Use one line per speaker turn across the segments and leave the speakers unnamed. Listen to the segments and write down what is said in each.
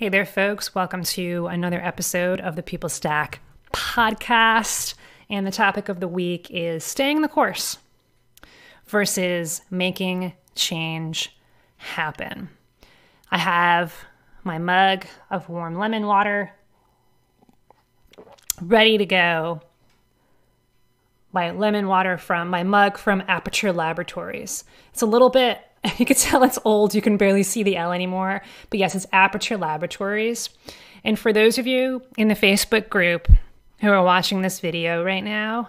Hey there, folks. Welcome to another episode of the People Stack podcast. And the topic of the week is staying the course versus making change happen. I have my mug of warm lemon water ready to go. My lemon water from my mug from Aperture Laboratories. It's a little bit, you can tell it's old. You can barely see the L anymore. But yes, it's Aperture Laboratories. And for those of you in the Facebook group who are watching this video right now,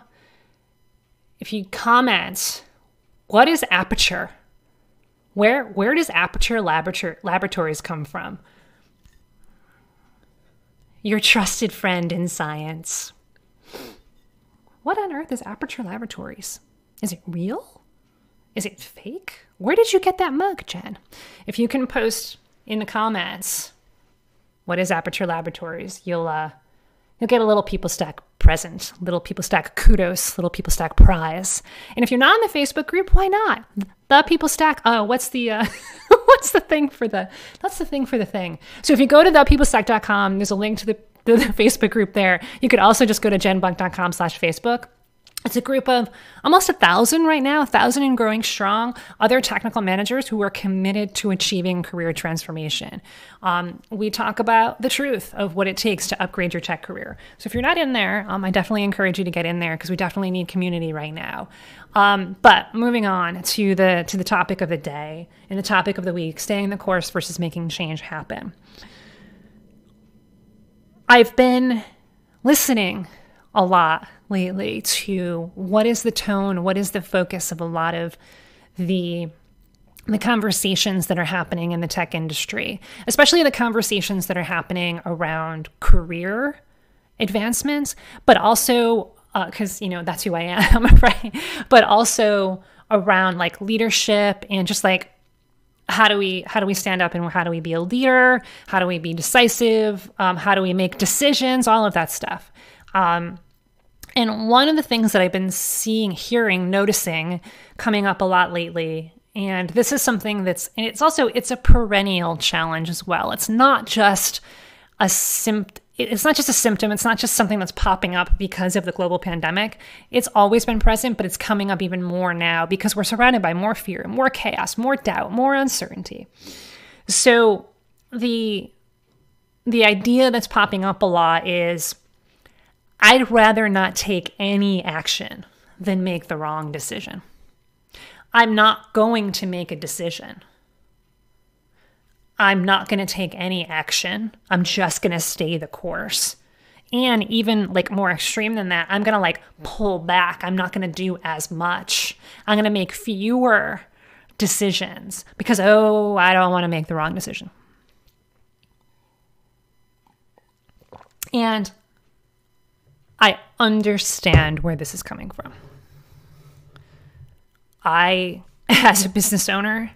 if you comment, what is Aperture? Where does Aperture Laboratories come from? Your trusted friend in science. What on earth is Aperture Laboratories? Is it real? Is it fake? Where did you get that mug, Jen? If you can post in the comments, what is Aperture Laboratories? You'll get a little People Stack present, little People Stack kudos, little People Stack prize. And if you're not in the Facebook group, why not? The People Stack. Oh, what's the what's the thing for the? That's the thing for the thing. So if you go to thepeoplestack.com, there's a link to the Facebook group there. You could also just go to jenbunk.com/Facebook. It's a group of almost 1,000 right now, 1,000 and growing strong, other technical managers who are committed to achieving career transformation. We talk about the truth of what it takes to upgrade your tech career. So if you're not in there, I definitely encourage you to get in there because we definitely need community right now. But moving on to the topic of the day and the topic of the week, staying the course versus making change happen. I've been listening a lot lately to what is the tone, what is the focus of a lot of the conversations that are happening in the tech industry, especially the conversations that are happening around career advancements, but also because, that's who I am, right? But also around like leadership and just like, how do we stand up and how do we be a leader? How do we be decisive? How do we make decisions? All of that stuff. And one of the things that I've been seeing, hearing, noticing coming up a lot lately, and this is something it's a perennial challenge as well. It's not just a symptom. It's not just a symptom. It's not just something that's popping up because of the global pandemic. It's always been present, but it's coming up even more now because we're surrounded by more fear, more chaos, more doubt, more uncertainty. So the idea that's popping up a lot is, I'd rather not take any action than make the wrong decision. I'm not going to make a decision. I'm not going to take any action. I'm just going to stay the course. And even like more extreme than that, I'm going to like pull back. I'm not going to do as much. I'm going to make fewer decisions because, I don't want to make the wrong decision. And I understand where this is coming from. I, as a business owner,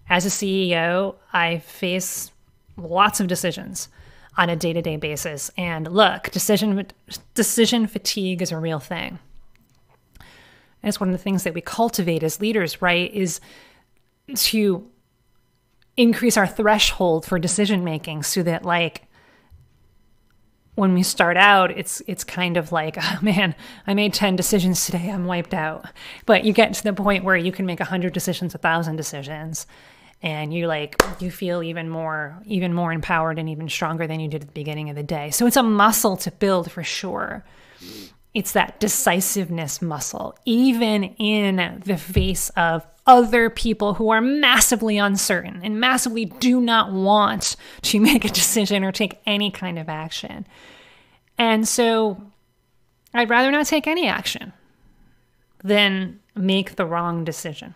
as a CEO, I face lots of decisions on a day-to-day basis. And look, decision fatigue is a real thing. And it's one of the things that we cultivate as leaders, right, is to increase our threshold for decision making so that like, when we start out, it's kind of like, oh man, I made 10 decisions today, I'm wiped out. But you get to the point where you can make 100 decisions, 1,000 decisions, and you feel even more empowered and even stronger than you did at the beginning of the day. So it's a muscle to build for sure. It's that decisiveness muscle, even in the face of other people who are massively uncertain and massively do not want to make a decision or take any kind of action. And so I'd rather not take any action than make the wrong decision.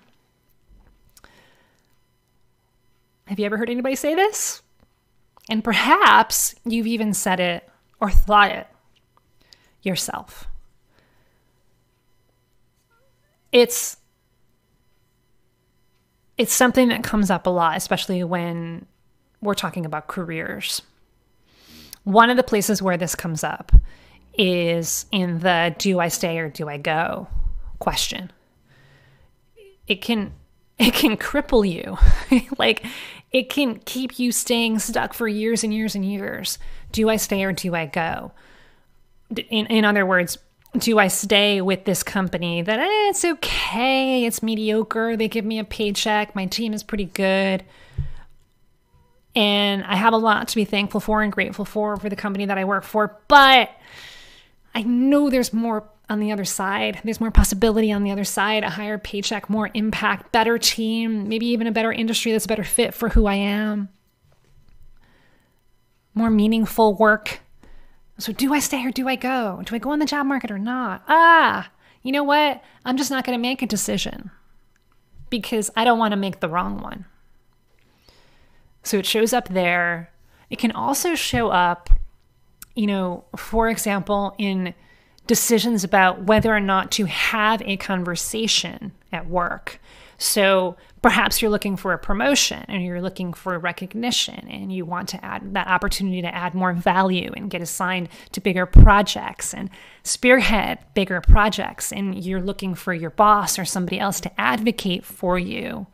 Have you ever heard anybody say this? And perhaps you've even said it or thought it yourself. It's something that comes up a lot, especially when we're talking about careers. One of the places where this comes up is in the do I stay or do I go question. It can it can cripple you. Like, it can keep you staying stuck for years and years and years. Do I stay or do I go? In other words, do I stay with this company that it's okay, it's mediocre, they give me a paycheck, my team is pretty good, and I have a lot to be thankful for and grateful for the company that I work for, but I know there's more on the other side. There's more possibility on the other side, a higher paycheck, more impact, better team, maybe even a better industry that's a better fit for who I am, more meaningful work. So do I stay or do I go? Do I go on the job market or not? You know what? I'm just not going to make a decision because I don't want to make the wrong one. So it shows up there. It can also show up, for example, in decisions about whether or not to have a conversation at work. So perhaps you're looking for a promotion and you're looking for recognition and you want to add that opportunity to add more value and get assigned to bigger projects and spearhead bigger projects. And you're looking for your boss or somebody else to advocate for you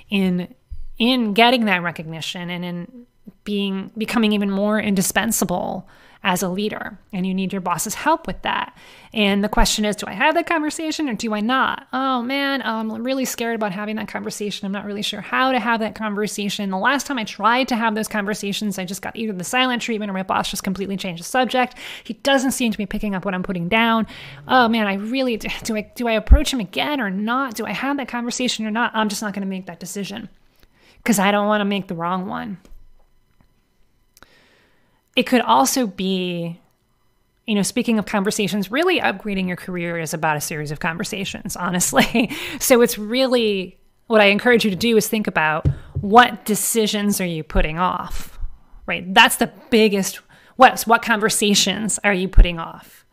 in getting that recognition and in becoming even more indispensable as a leader, and you need your boss's help with that. And the question is, do I have that conversation or do I not? Oh man, I'm really scared about having that conversation. I'm not really sure how to have that conversation. The last time I tried to have those conversations, I just got either the silent treatment or my boss just completely changed the subject. He doesn't seem to be picking up what I'm putting down. Oh man, I really, do I approach him again or not? Do I have that conversation or not? I'm just not going to make that decision because I don't want to make the wrong one. It could also be, speaking of conversations, really upgrading your career is about a series of conversations, honestly. So it's really, what I encourage you to do is think about what decisions are you putting off, right? That's the biggest, what conversations are you putting off?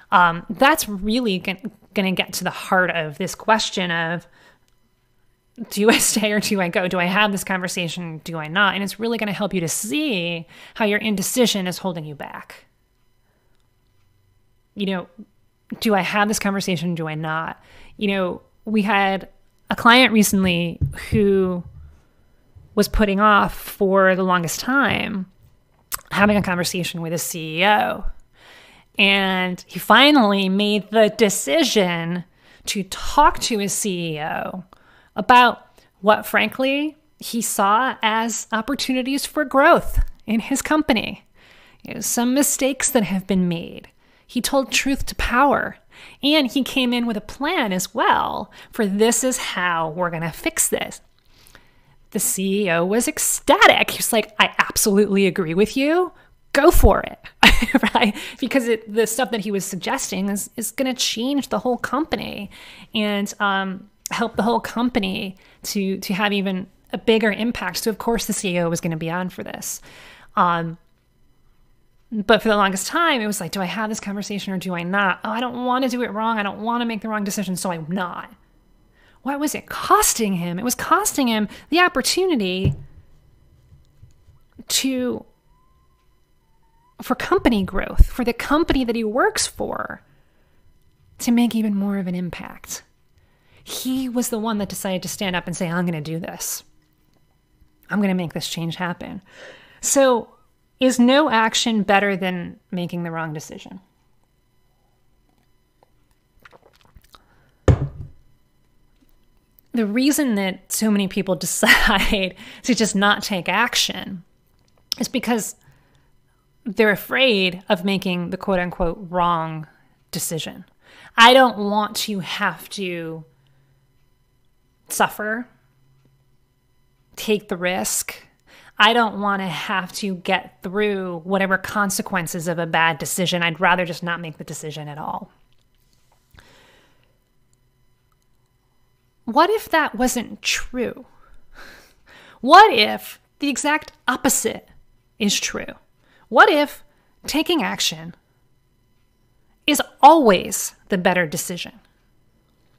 That's really going to get to the heart of this question of, do I stay or do I go? Do I have this conversation? Do I not? And it's really going to help you to see how your indecision is holding you back. Do I have this conversation? Do I not? We had a client recently who was putting off for the longest time having a conversation with his CEO. And he finally made the decision to talk to his CEO about what, frankly, he saw as opportunities for growth in his company. Some mistakes that have been made. He told truth to power. And he came in with a plan as well for this is how we're going to fix this. The CEO was ecstatic. He was like, I absolutely agree with you. Go for it. Right? Because the stuff that he was suggesting is going to change the whole company and help the whole company to have even a bigger impact. So of course the CEO was going to be on for this. But for the longest time, it was like, do I have this conversation or do I not? Oh, I don't want to do it wrong. I don't want to make the wrong decision, so I'm not. What was it costing him? It was costing him the opportunity for company growth, for the company that he works for to make even more of an impact. He was the one that decided to stand up and say, I'm going to do this. I'm going to make this change happen. So is no action better than making the wrong decision? The reason that so many people decide to just not take action is because they're afraid of making the quote unquote wrong decision. I don't want to have to suffer, take the risk. I don't want to have to get through whatever consequences of a bad decision. I'd rather just not make the decision at all. What if that wasn't true? What if the exact opposite is true? What if taking action is always the better decision?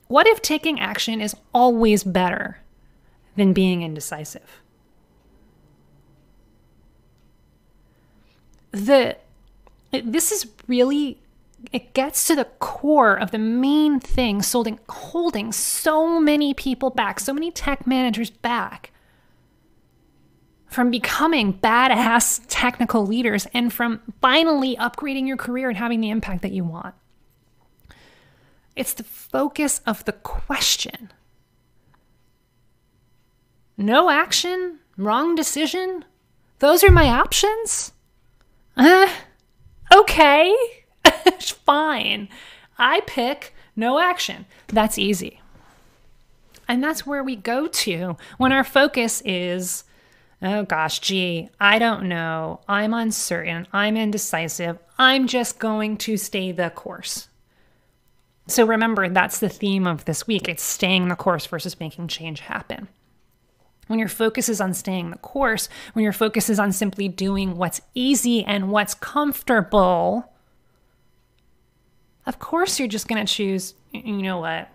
What if taking action is always better than being indecisive? This is really it gets to the core of the main thing holding so many people back, so many tech managers back from becoming badass technical leaders and from finally upgrading your career and having the impact that you want. It's the focus of the question. No action, wrong decision. Those are my options? Okay, fine. I pick no action. That's easy. And that's where we go to when our focus is, oh gosh, gee, I don't know. I'm uncertain. I'm indecisive. I'm just going to stay the course. So remember, that's the theme of this week. It's staying the course versus making change happen. When your focus is on staying the course, when your focus is on simply doing what's easy and what's comfortable, of course you're just going to choose, you know what,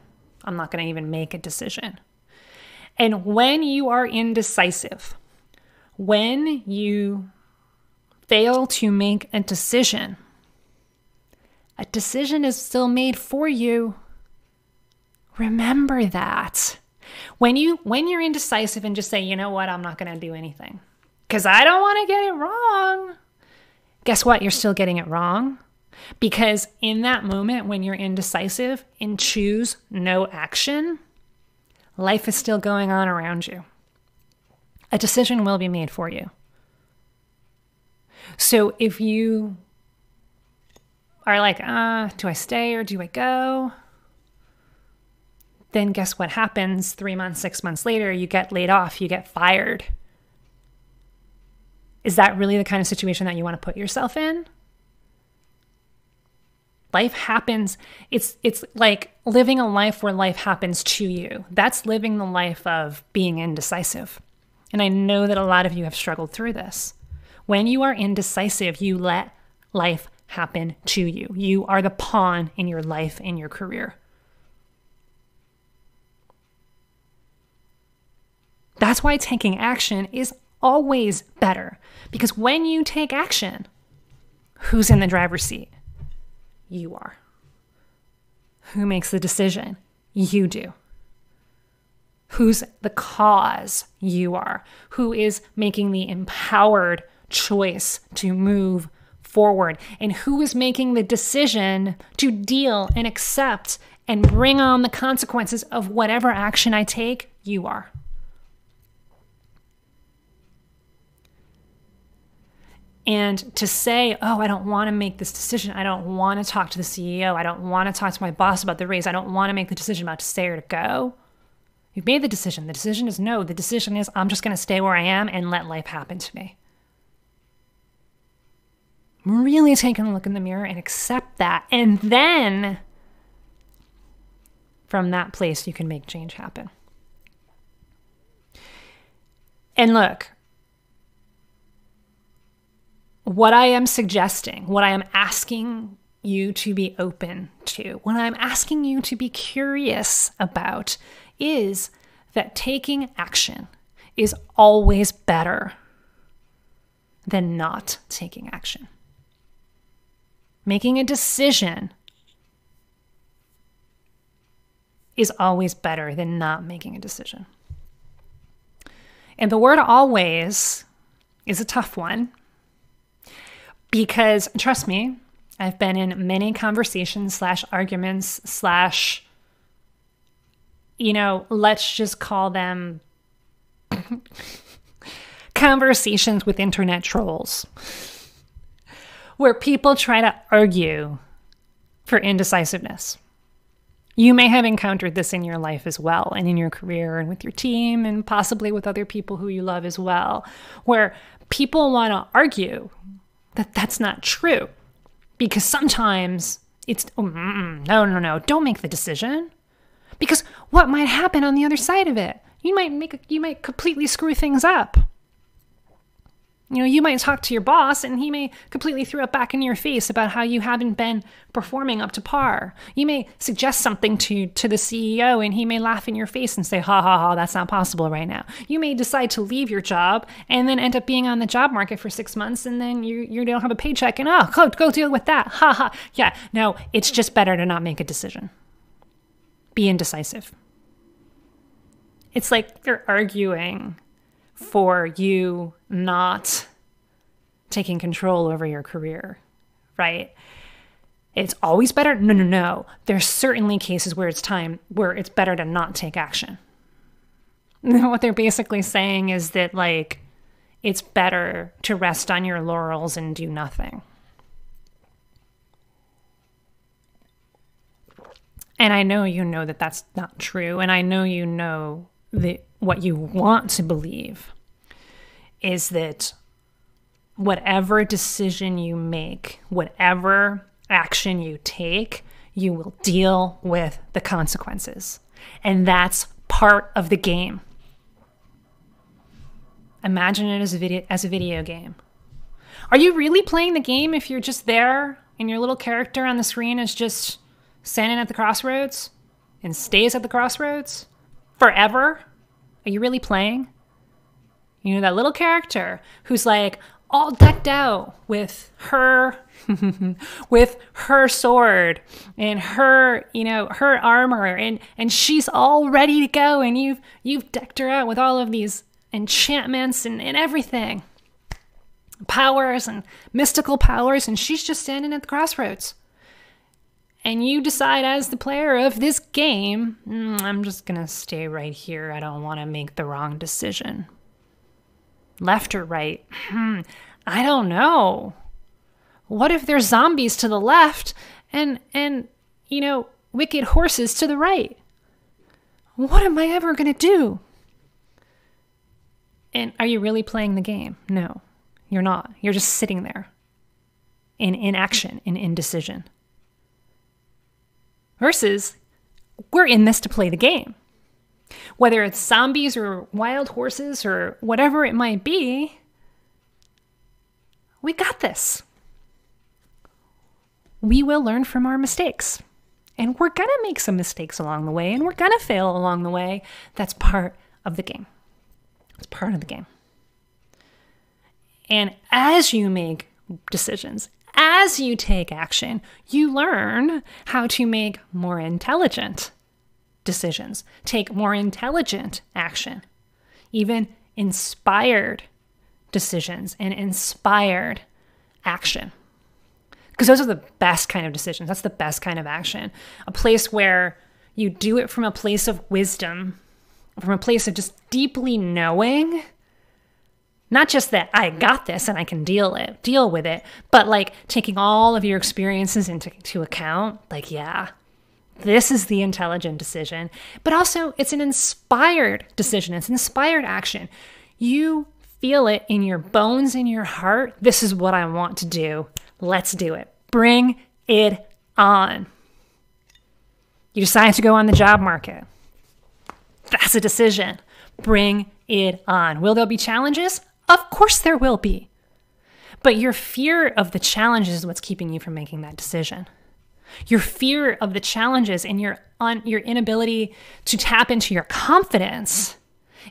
I'm not going to even make a decision. And when you are indecisive, when you fail to make a decision is still made for you. Remember that. When you're indecisive and just say, you know what, I'm not going to do anything because I don't want to get it wrong. Guess what? You're still getting it wrong. Because in that moment when you're indecisive and choose no action, life is still going on around you. A decision will be made for you. So if you are like, do I stay or do I go? Then guess what happens 3 months, 6 months later, you get laid off, you get fired. Is that really the kind of situation that you want to put yourself in? Life happens. It's like living a life where life happens to you. That's living the life of being indecisive. And I know that a lot of you have struggled through this. When you are indecisive, you let life happen to you. You are the pawn in your life, in your career. That's why taking action is always better. Because when you take action, who's in the driver's seat? You are. Who makes the decision? You do. Who's the cause? You are. Who is making the empowered choice to move forward? And who is making the decision to deal and accept and bring on the consequences of whatever action I take? You are. And to say, oh, I don't want to make this decision. I don't want to talk to the CEO. I don't want to talk to my boss about the raise. I don't want to make the decision about to stay or to go. You've made the decision. The decision is no. The decision is I'm just going to stay where I am and let life happen to me. Really take a look in the mirror and accept that. And then from that place, you can make change happen. And look, what I am suggesting, what I am asking you to be open to, what I'm asking you to be curious about is that taking action is always better than not taking action. Making a decision is always better than not making a decision. And the word always is a tough one. Because, trust me, I've been in many conversations / arguments / let's just call them conversations with internet trolls, where people try to argue for indecisiveness. You may have encountered this in your life as well, and in your career and with your team and possibly with other people who you love as well, where people want to argue that that's not true. Because sometimes it's, no, don't make the decision. Because what might happen on the other side of it? You might completely screw things up. You might talk to your boss and he may completely throw it back in your face about how you haven't been performing up to par. You may suggest something to the CEO and he may laugh in your face and say, ha ha ha, that's not possible right now. You may decide to leave your job and then end up being on the job market for 6 months and then you don't have a paycheck and go deal with that. Ha ha. Yeah, no, it's just better to not make a decision. Be indecisive. It's like they're arguing for you not taking control over your career, right? It's always better. No. There's certainly cases where it's better to not take action. What they're basically saying is that, like, it's better to rest on your laurels and do nothing. And I know you know that that's not true. And I know you know that what you want to believe is that whatever decision you make, whatever action you take, you will deal with the consequences. And that's part of the game. Imagine it as a video game. Are you really playing the game if you're just there and your little character on the screen is just standing at the crossroads and stays at the crossroads forever? Are you really playing? That little character who's like all decked out with her with her sword and her armor and she's all ready to go and you've decked her out with all of these enchantments and everything. Powers and mystical powers, and she's just standing at the crossroads. And you decide as the player of this game, I'm just going to stay right here. I don't want to make the wrong decision. Left or right? I don't know. What if there's zombies to the left and wicked horses to the right? What am I ever going to do? And are you really playing the game? No, you're not. You're just sitting there in inaction, in indecision. Versus, we're in this to play the game. Whether it's zombies or wild horses or whatever it might be, we got this. We will learn from our mistakes. And we're going to make some mistakes along the way, and we're going to fail along the way. That's part of the game. It's part of the game. And as you make decisions, as you take action, you learn how to make more intelligent decisions, take more intelligent action, even inspired decisions and inspired action. Because those are the best kind of decisions. That's the best kind of action. A place where you do it from a place of wisdom, from a place of just deeply knowing, not just that I got this and I can deal with it, but like taking all of your experiences into account. Like, yeah, this is the intelligent decision, but also it's an inspired decision. It's an inspired action. You feel it in your bones, in your heart. This is what I want to do. Let's do it. Bring it on. You decide to go on the job market. That's a decision. Bring it on. Will there be challenges? Of course there will be. But your fear of the challenges is what's keeping you from making that decision. Your fear of the challenges and your inability to tap into your confidence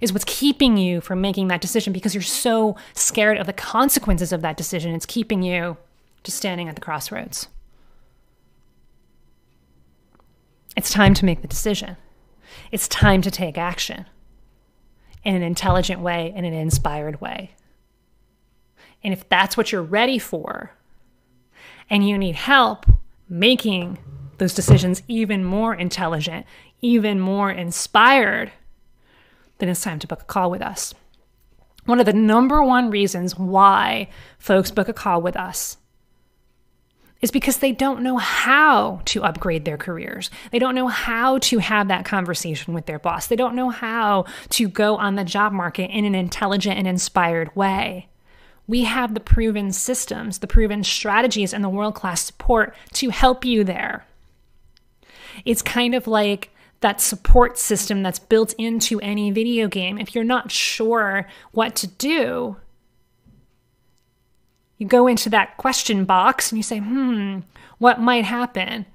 is what's keeping you from making that decision, because you're so scared of the consequences of that decision. It's keeping you just standing at the crossroads. It's time to make the decision. It's time to take action in an intelligent way, in an inspired way. And if that's what you're ready for, and you need help making those decisions even more intelligent, even more inspired, then it's time to book a call with us. One of the number one reasons why folks book a call with us is because they don't know how to upgrade their careers. They don't know how to have that conversation with their boss. They don't know how to go on the job market in an intelligent and inspired way. We have the proven systems, the proven strategies, and the world-class support to help you there. It's kind of like that support system that's built into any video game. If you're not sure what to do, You go into that question box and you say, what might happen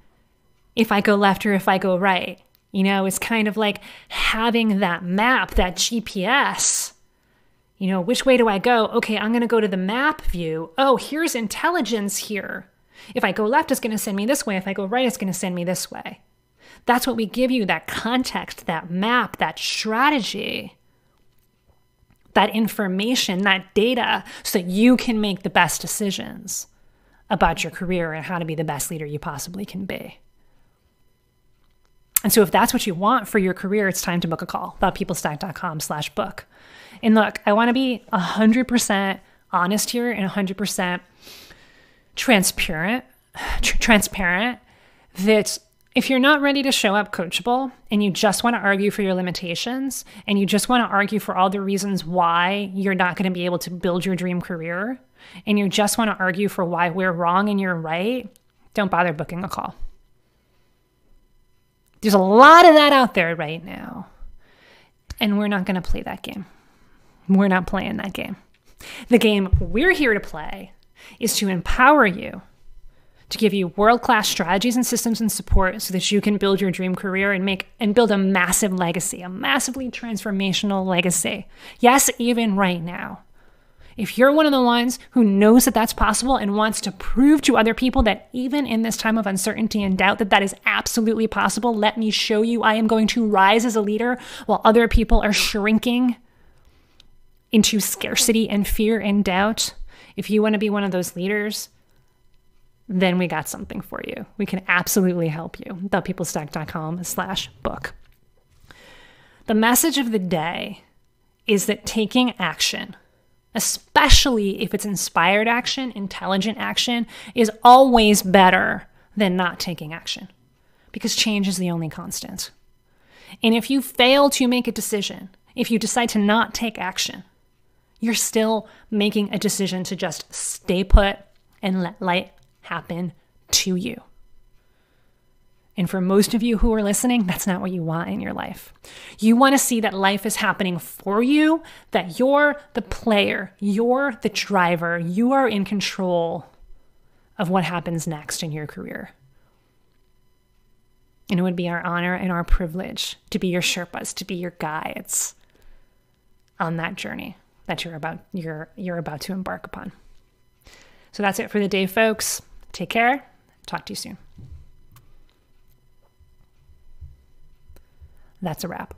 if I go left or if I go right? You know, it's kind of like having that map, that GPS. You know, which way do I go? Okay, I'm going to go to the map view. Oh, here's intelligence here. If I go left, it's going to send me this way. If I go right, it's going to send me this way. That's what we give you, that context, that map, that strategy, that information, that data, so that you can make the best decisions about your career and how to be the best leader you possibly can be. And so if that's what you want for your career, it's time to book a call, thoughtpeoplestack.com/book. And look, I want to be 100% honest here and 100% transparent that if you're not ready to show up coachable and you just want to argue for your limitations and you just want to argue for all the reasons why you're not going to be able to build your dream career and you just want to argue for why we're wrong and you're right, don't bother booking a call. There's a lot of that out there right now. And we're not going to play that game. We're not playing that game. The game we're here to play is to empower you, to give you world-class strategies and systems and support so that you can build your dream career and build a massive legacy, a massively transformational legacy. Yes, even right now. If you're one of the ones who knows that that's possible and wants to prove to other people that even in this time of uncertainty and doubt that that is absolutely possible, let me show you I am going to rise as a leader while other people are shrinking into scarcity and fear and doubt. If you want to be one of those leaders, then we got something for you. We can absolutely help you. ThePeopleStack.com/book. The message of the day is that taking action, especially if it's inspired action, intelligent action, is always better than not taking action because change is the only constant. And if you fail to make a decision, if you decide to not take action, you're still making a decision to just stay put and let life happen to you. And for most of you who are listening, that's not what you want in your life. You want to see that life is happening for you, that you're the player, you're the driver, you are in control of what happens next in your career. And it would be our honor and our privilege to be your Sherpas, to be your guides on that journey that you're about to embark upon. So that's it for the day, folks. Take care. Talk to you soon. That's a wrap.